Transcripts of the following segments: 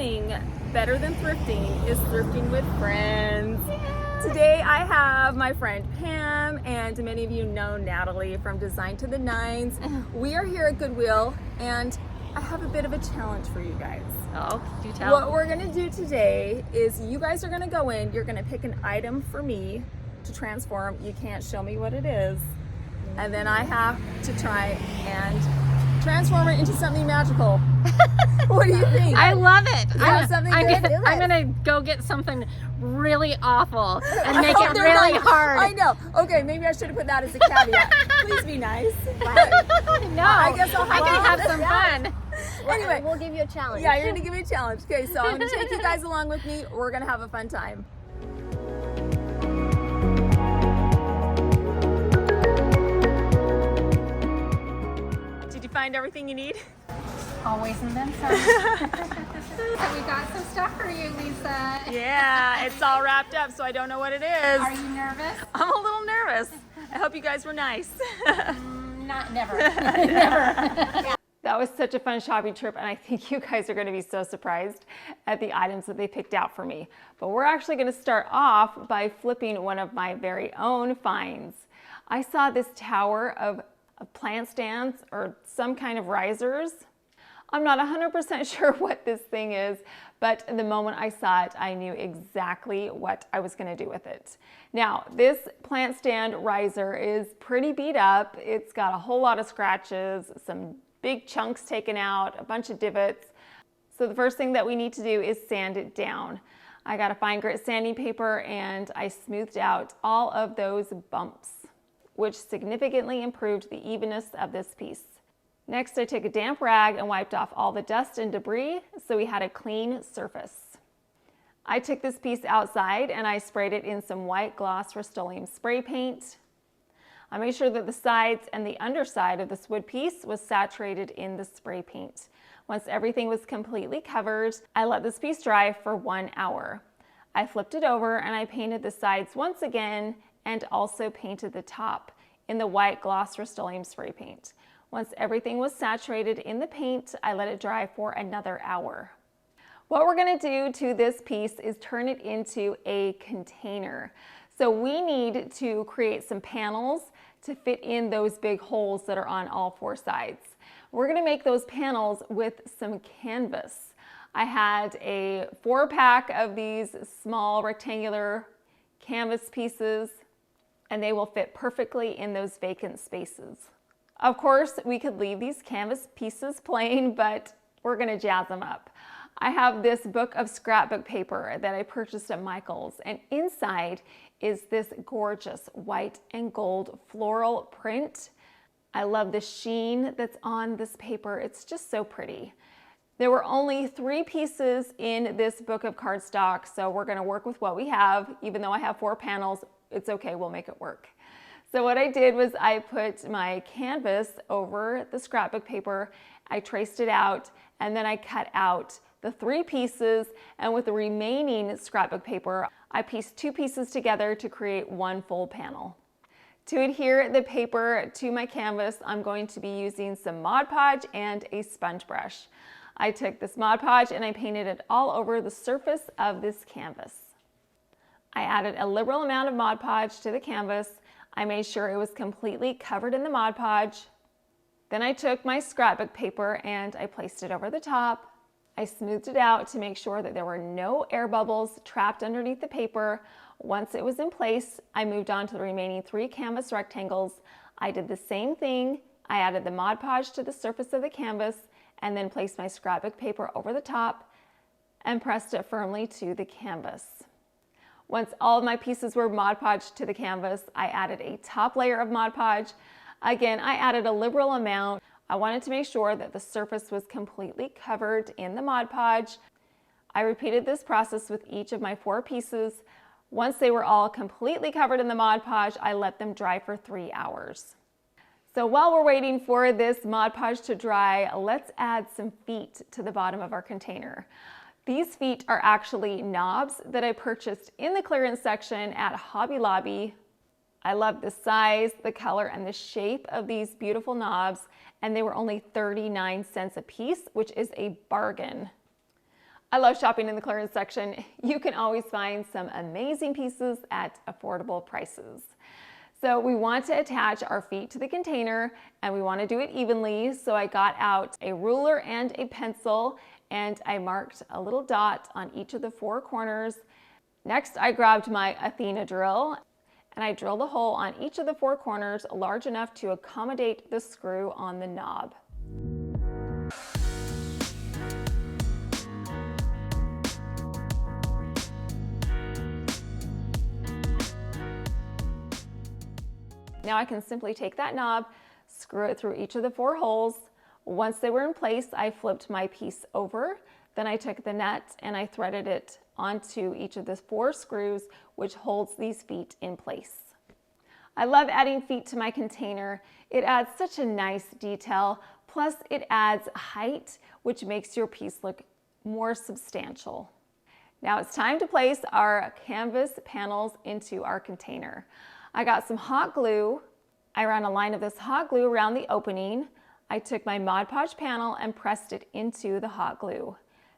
thing better than thrifting is thrifting with friends. Today I have my friend Pam and many of you know Natalie from Design to the Nines. We are here at Goodwill and I have a bit of a challenge for you guys. Oh, do tell. What we're gonna do today is you guys are gonna go in, you're gonna pick an item for me to transform. You can't show me what it is. And then I have to try and transform it into something magical. What do you think? I love it. I'm gonna go get something really awful and make it really hard. I know. Okay, maybe I should have put that as a caveat. Please be nice. No, I guess I can have some fun. Anyway, we'll give you a challenge. Yeah, you're gonna give me a challenge. Okay, so I'm gonna take you guys along with me. We're gonna have a fun time. Did you find everything you need? Always and then some. So we got some stuff for you, Lisa. Yeah, it's all wrapped up, so I don't know what it is. Are you nervous? I'm a little nervous. I hope you guys were nice. Never. Never. That was such a fun shopping trip, and I think you guys are going to be so surprised at the items that they picked out for me. But we're actually going to start off by flipping one of my very own finds. I saw this tower of plant stands or some kind of risers. I'm not 100% sure what this thing is, but the moment I saw it, I knew exactly what I was going to do with it. Now, this plant stand riser is pretty beat up. It's got a whole lot of scratches, some big chunks taken out, a bunch of divots. So the first thing that we need to do is sand it down. I got a fine grit sanding paper and I smoothed out all of those bumps, which significantly improved the evenness of this piece. Next, I took a damp rag and wiped off all the dust and debris so we had a clean surface. I took this piece outside and I sprayed it in some white gloss Rust-Oleum spray paint. I made sure that the sides and the underside of this wood piece was saturated in the spray paint. Once everything was completely covered, I let this piece dry for 1 hour. I flipped it over and I painted the sides once again and also painted the top in the white gloss Rust-Oleum spray paint. Once everything was saturated in the paint, I let it dry for another hour. What we're gonna do to this piece is turn it into a container. So we need to create some panels to fit in those big holes that are on all four sides. We're gonna make those panels with some canvas. I had a 4-pack of these small rectangular canvas pieces, and they will fit perfectly in those vacant spaces. Of course, we could leave these canvas pieces plain, but we're gonna jazz them up. I have this book of scrapbook paper that I purchased at Michael's, and inside is this gorgeous white and gold floral print. I love the sheen that's on this paper. It's just so pretty. There were only 3 pieces in this book of cardstock, so we're gonna work with what we have. Even though I have 4 panels, it's okay, we'll make it work. So what I did was I put my canvas over the scrapbook paper, I traced it out, and then I cut out the 3 pieces, and with the remaining scrapbook paper, I pieced 2 pieces together to create 1 full panel. To adhere the paper to my canvas, I'm going to be using some Mod Podge and a sponge brush. I took this Mod Podge and I painted it all over the surface of this canvas. I added a liberal amount of Mod Podge to the canvas. I made sure it was completely covered in the Mod Podge. Then I took my scrapbook paper and I placed it over the top. I smoothed it out to make sure that there were no air bubbles trapped underneath the paper. Once it was in place, I moved on to the remaining 3 canvas rectangles. I did the same thing. I added the Mod Podge to the surface of the canvas and then placed my scrapbook paper over the top and pressed it firmly to the canvas. Once all of my pieces were Mod Podged to the canvas, I added a top layer of Mod Podge. Again, I added a liberal amount. I wanted to make sure that the surface was completely covered in the Mod Podge. I repeated this process with each of my 4 pieces. Once they were all completely covered in the Mod Podge, I let them dry for 3 hours. So while we're waiting for this Mod Podge to dry, let's add some feet to the bottom of our container. These feet are actually knobs that I purchased in the clearance section at Hobby Lobby. I love the size, the color, and the shape of these beautiful knobs, and they were only 39 cents a piece, which is a bargain. I love shopping in the clearance section. You can always find some amazing pieces at affordable prices. So we want to attach our feet to the container and we want to do it evenly. So I got out a ruler and a pencil and I marked a little dot on each of the 4 corners. Next, I grabbed my Athena drill and I drilled a hole on each of the 4 corners large enough to accommodate the screw on the knob. Now I can simply take that knob, screw it through each of the 4 holes. Once they were in place, I flipped my piece over. Then I took the nut and I threaded it onto each of the 4 screws, which holds these feet in place. I love adding feet to my container. It adds such a nice detail. Plus it adds height, which makes your piece look more substantial. Now it's time to place our canvas panels into our container. I got some hot glue. I ran a line of this hot glue around the opening. I took my Mod Podge panel and pressed it into the hot glue.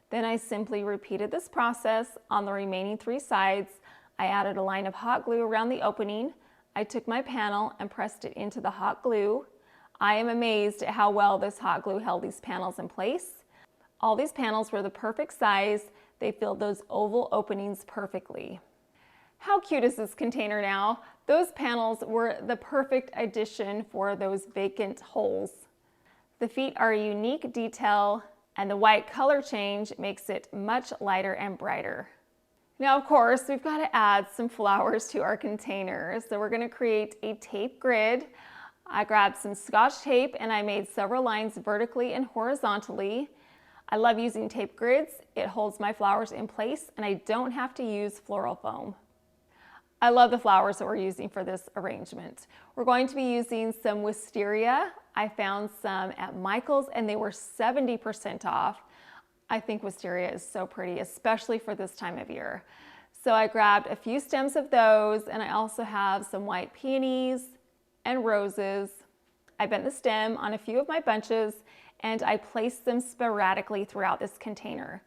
Then I simply repeated this process on the remaining 3 sides. I added a line of hot glue around the opening. I took my panel and pressed it into the hot glue. I am amazed at how well this hot glue held these panels in place. All these panels were the perfect size. They filled those oval openings perfectly. How cute is this container now? Those panels were the perfect addition for those vacant holes. The feet are a unique detail and the white color change makes it much lighter and brighter. Now, of course, we've got to add some flowers to our container. So we're going to create a tape grid. I grabbed some Scotch tape and I made several lines vertically and horizontally. I love using tape grids. It holds my flowers in place and I don't have to use floral foam. I love the flowers that we're using for this arrangement. We're going to be using some wisteria. I found some at Michael's and they were 70% off. I think wisteria is so pretty, especially for this time of year. So I grabbed a few stems of those and I also have some white peonies and roses. I bent the stem on a few of my bunches and I placed them sporadically throughout this container.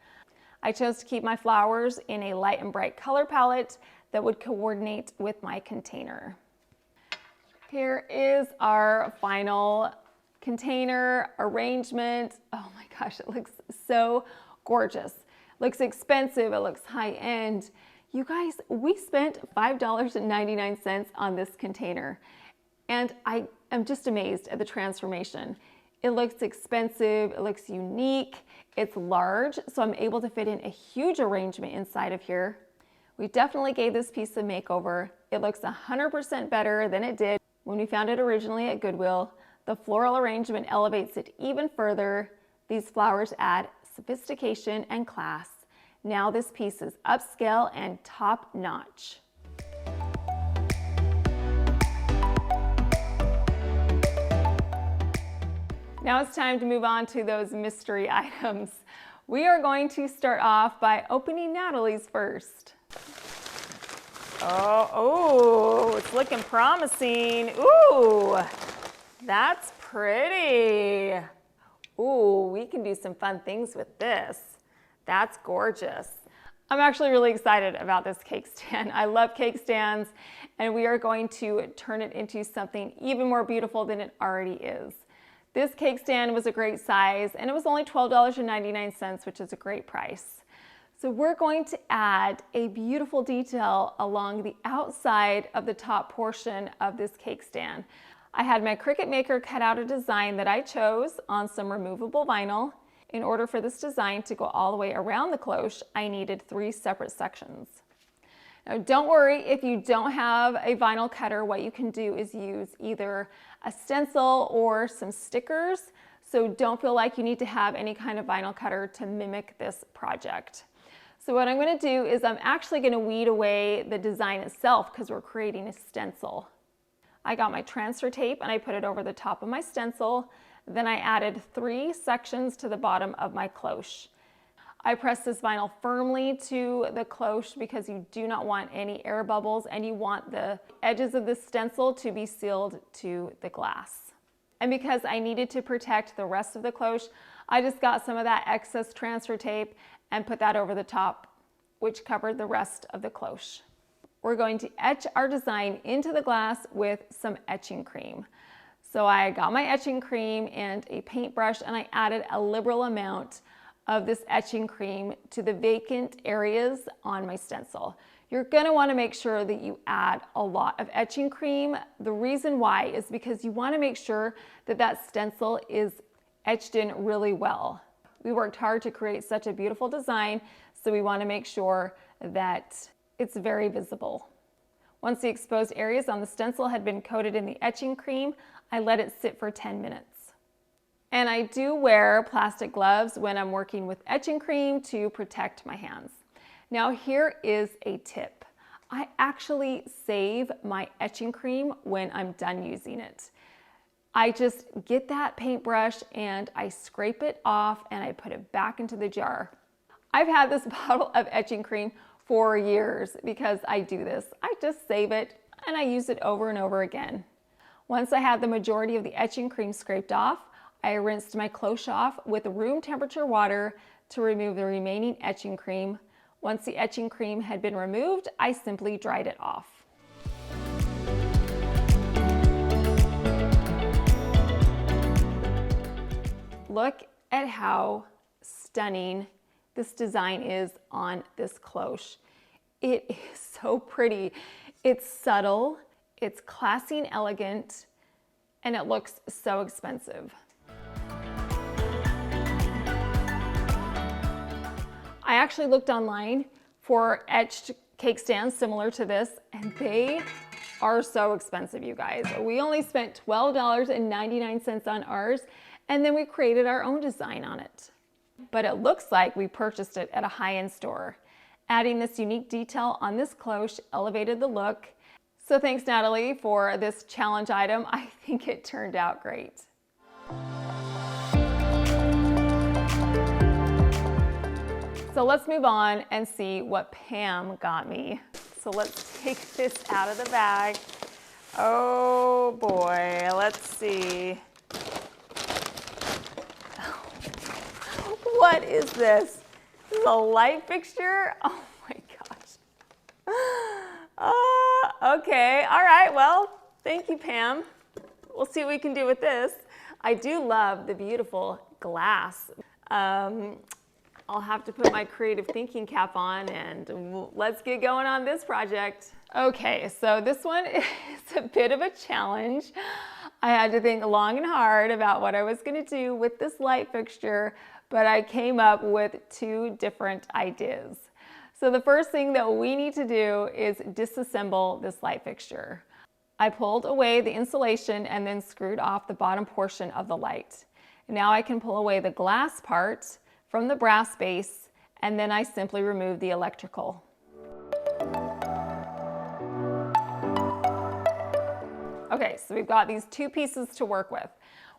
I chose to keep my flowers in a light and bright color palette that would coordinate with my container. Here is our final container arrangement. Oh my gosh, it looks so gorgeous. It looks expensive, it looks high-end. You guys, we spent $5.99 on this container and I am just amazed at the transformation. It looks expensive, it looks unique, it's large, so I'm able to fit in a huge arrangement inside of here. We definitely gave this piece a makeover. It looks 100% better than it did when we found it originally at Goodwill. The floral arrangement elevates it even further. These flowers add sophistication and class. Now this piece is upscale and top-notch. Now it's time to move on to those mystery items. We are going to start off by opening Natalie's first. Oh, it's looking promising. Ooh, that's pretty. Ooh, we can do some fun things with this. That's gorgeous. I'm actually really excited about this cake stand. I love cake stands, and we are going to turn it into something even more beautiful than it already is. This cake stand was a great size, and it was only $12.99, which is a great price. So we're going to add a beautiful detail along the outside of the top portion of this cake stand. I had my Cricut Maker cut out a design that I chose on some removable vinyl. In order for this design to go all the way around the cloche, I needed 3 separate sections. Now don't worry if you don't have a vinyl cutter, what you can do is use either a stencil or some stickers. So don't feel like you need to have any kind of vinyl cutter to mimic this project. So what I'm going to do is I'm actually going to weed away the design itself because we're creating a stencil. I got my transfer tape and I put it over the top of my stencil. Then I added 3 sections to the bottom of my cloche. I pressed this vinyl firmly to the cloche because you do not want any air bubbles and you want the edges of the stencil to be sealed to the glass. And because I needed to protect the rest of the cloche, I just got some of that excess transfer tape and put that over the top, which covered the rest of the cloche. We're going to etch our design into the glass with some etching cream. So I got my etching cream and a paintbrush, and I added a liberal amount of this etching cream to the vacant areas on my stencil. You're gonna wanna make sure that you add a lot of etching cream. The reason why is because you wanna make sure that that stencil is etched in really well. We worked hard to create such a beautiful design, so we wanna make sure that it's very visible. Once the exposed areas on the stencil had been coated in the etching cream, I let it sit for 10 minutes. And I do wear plastic gloves when I'm working with etching cream to protect my hands. Now here is a tip. I actually save my etching cream when I'm done using it. I just get that paintbrush and I scrape it off and I put it back into the jar. I've had this bottle of etching cream for years because I do this. I just save it and I use it over and over again. Once I had the majority of the etching cream scraped off, I rinsed my cloche off with room temperature water to remove the remaining etching cream. Once the etching cream had been removed, I simply dried it off. Look at how stunning this design is on this cloche. It is so pretty. It's subtle, it's classy and elegant, and it looks so expensive. I actually looked online for etched cake stands similar to this, and they are so expensive, you guys. We only spent $12.99 on ours, and then we created our own design on it. But it looks like we purchased it at a high-end store. Adding this unique detail on this cloche elevated the look. So thanks, Natalie, for this challenge item. I think it turned out great. So let's move on and see what Pam got me. So let's take this out of the bag. Oh boy, let's see. What is this? This is a light fixture? Oh my gosh. Okay, all right, well, thank you, Pam. We'll see what we can do with this. I do love the beautiful glass. I'll have to put my creative thinking cap on and let's get going on this project. Okay, so this one is a bit of a challenge. I had to think long and hard about what I was gonna do with this light fixture, but I came up with two different ideas. So the first thing that we need to do is disassemble this light fixture. I pulled away the insulation and then screwed off the bottom portion of the light. Now I can pull away the glass part from the brass base, and then I simply remove the electrical. Okay, so we've got these two pieces to work with.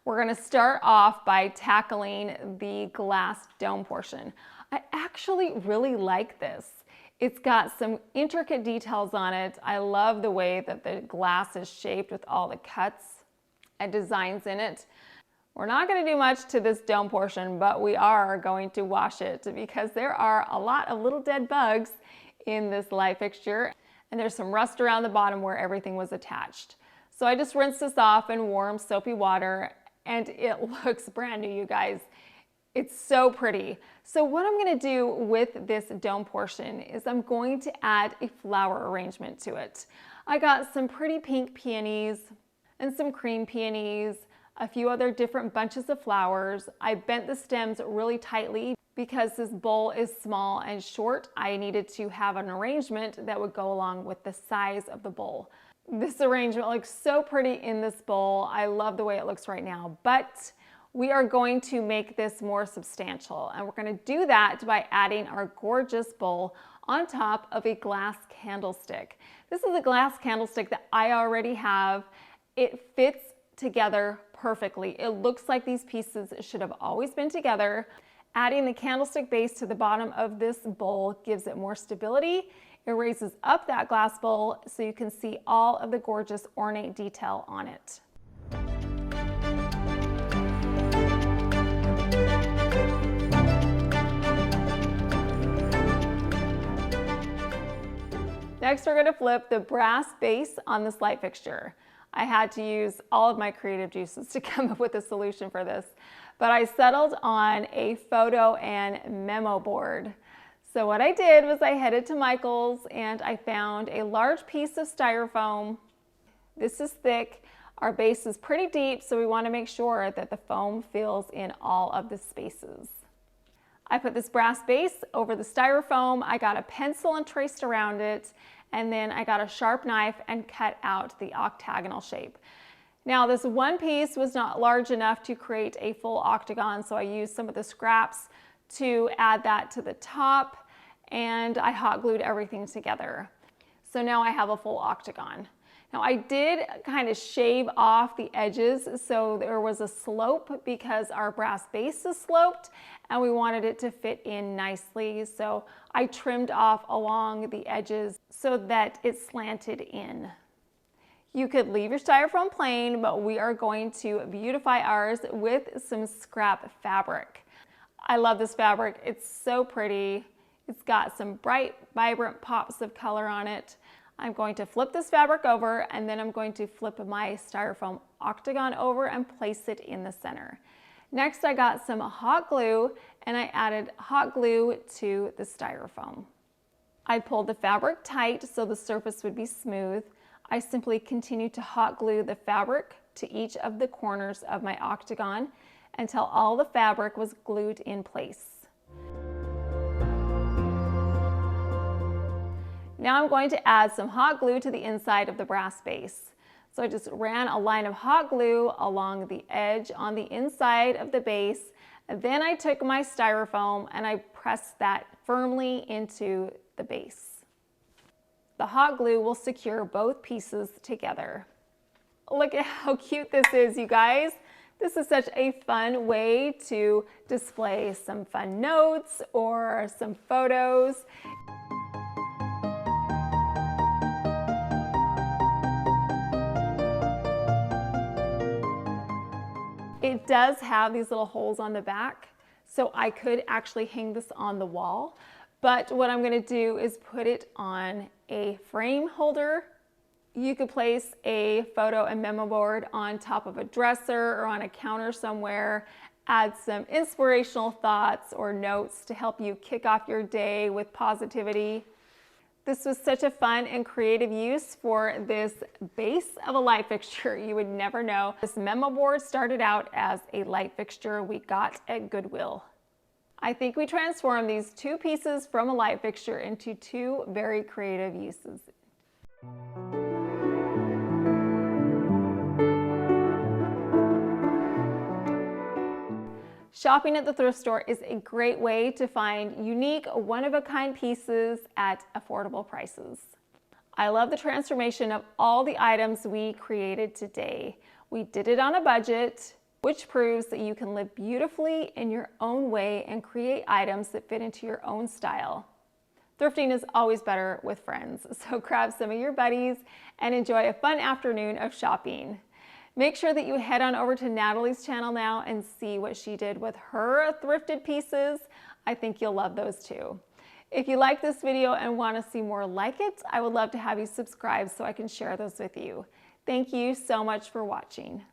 We're gonna start off by tackling the glass dome portion. I actually really like this. It's got some intricate details on it. I love the way that the glass is shaped with all the cuts and designs in it. We're not going to do much to this dome portion, but we are going to wash it because there are a lot of little dead bugs in this light fixture, and there's some rust around the bottom where everything was attached. So I just rinsed this off in warm soapy water, and it looks brand new, you guys. It's so pretty. So what I'm going to do with this dome portion is I'm going to add a flower arrangement to it. I got some pretty pink peonies and some cream peonies, a few other different bunches of flowers. I bent the stems really tightly because this bowl is small and short. I needed to have an arrangement that would go along with the size of the bowl. This arrangement looks so pretty in this bowl. I love the way it looks right now, but we are going to make this more substantial, and we're going to do that by adding our gorgeous bowl on top of a glass candlestick. This is a glass candlestick that I already have. It fits together perfectly. It looks like these pieces should have always been together. Adding the candlestick base to the bottom of this bowl gives it more stability. It raises up that glass bowl so you can see all of the gorgeous ornate detail on it. Next, we're gonna flip the brass base on this light fixture. I had to use all of my creative juices to come up with a solution for this, but I settled on a photo and memo board. So what I did was I headed to Michael's and I found a large piece of styrofoam. This is thick. Our base is pretty deep, so we want to make sure that the foam fills in all of the spaces. I put this brass base over the styrofoam. I got a pencil and traced around it, and then I got a sharp knife and cut out the octagonal shape. Now this one piece was not large enough to create a full octagon, so I used some of the scraps to add that to the top, and I hot glued everything together. So now I have a full octagon. Now I did kind of shave off the edges so there was a slope because our brass base is sloped and we wanted it to fit in nicely. So I trimmed off along the edges so that it slanted in. You could leave your styrofoam plain, but we are going to beautify ours with some scrap fabric. I love this fabric. It's so pretty. It's got some bright, vibrant pops of color on it. I'm going to flip this fabric over and then I'm going to flip my styrofoam octagon over and place it in the center. Next, I got some hot glue and I added hot glue to the styrofoam. I pulled the fabric tight so the surface would be smooth. I simply continued to hot glue the fabric to each of the corners of my octagon until all the fabric was glued in place. Now I'm going to add some hot glue to the inside of the brass base. So I just ran a line of hot glue along the edge on the inside of the base. And then I took my styrofoam and I pressed that firmly into the base. The hot glue will secure both pieces together. Look at how cute this is, you guys. This is such a fun way to display some fun notes or some photos. It does have these little holes on the back, so I could actually hang this on the wall, but what I'm gonna do is put it on a frame holder. You could place a photo and memo board on top of a dresser or on a counter somewhere, add some inspirational thoughts or notes to help you kick off your day with positivity. This was such a fun and creative use for this base of a light fixture. You would never know. This memo board started out as a light fixture we got at Goodwill. I think we transformed these two pieces from a light fixture into two very creative uses. Shopping at the thrift store is a great way to find unique, one-of-a-kind pieces at affordable prices. I love the transformation of all the items we created today. We did it on a budget, which proves that you can live beautifully in your own way and create items that fit into your own style. Thrifting is always better with friends, so grab some of your buddies and enjoy a fun afternoon of shopping. Make sure that you head on over to Natalie's channel now and see what she did with her thrifted pieces. I think you'll love those too. If you like this video and want to see more like it, I would love to have you subscribe so I can share those with you. Thank you so much for watching.